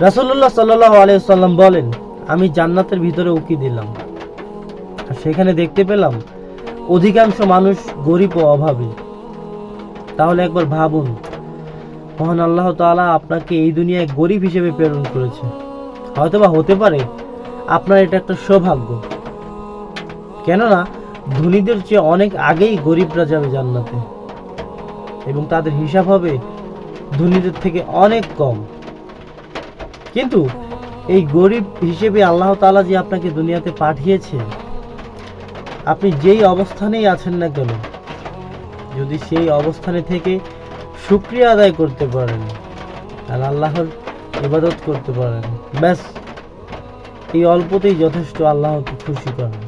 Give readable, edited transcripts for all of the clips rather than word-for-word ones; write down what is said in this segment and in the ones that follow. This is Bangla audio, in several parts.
রাসূলুল্লাহ সাল্লাল্লাহু আলাইহি ওয়াসাল্লাম বলেন, আমি জান্নাতের ভিতরে উকি দিলাম, আর সেখানে দেখতে পেলাম অধিকাংশ মানুষ গরিব ও অভাবী। তাহলে একবার ভাবুন, মহান আল্লাহ তাআলা আপনাকে এই দুনিয়ায় গরিব হিসেবে প্রেরণ করেছে। হয়তোবা হতে পারে আপনার এটা একটা সৌভাগ্য, কেননা ধনীদের চেয়ে অনেক আগেই গরিবরা যাবে জান্নাতে, এবং তাদের হিসাব হবে ধনীদের থেকে অনেক কম। কিন্তু এই গরিব হিসেবে আল্লাহ তাআলা যে আপনাকে দুনিয়াতে পাঠিয়েছে, আপনি যেই অবস্থানেই আছেন না কেন, যদি সেই অবস্থানে থেকে শুকরিয়া আদায় করতে পারেন আর আল্লাহর ইবাদত করতে পারেন, ব্যাস এই অল্পতেই যথেষ্ট আল্লাহকে খুশি করেন।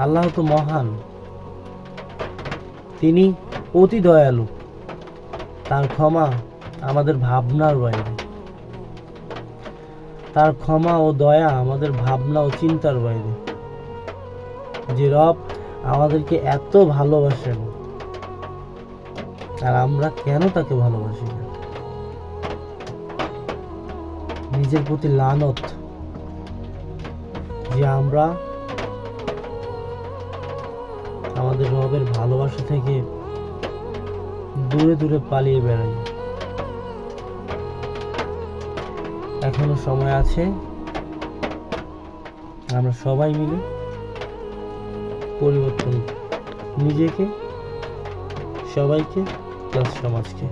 আল্লাহ তো মহান, তিনি অতি দয়ালু, তার ক্ষমা আমাদের ভাবনার বাইরে, তার ক্ষমা ও দয়া আমাদের ভাবনা ও চিন্তার বাইরে। যে রব আমাদেরকে এত ভালোবাসেন, আর আমরা কেন তাকে ভালোবাসি না? নিজের প্রতি লানত যে আমরা আমাদের রবের ভালোবাসা থেকে দূরে দূরে পালিয়ে বেড়াই। এখনো সময় আছে, আমরা সবাই মিলে পরিবর্তন, নিজেকে, সবাইকে, প্লাস সমাজকে।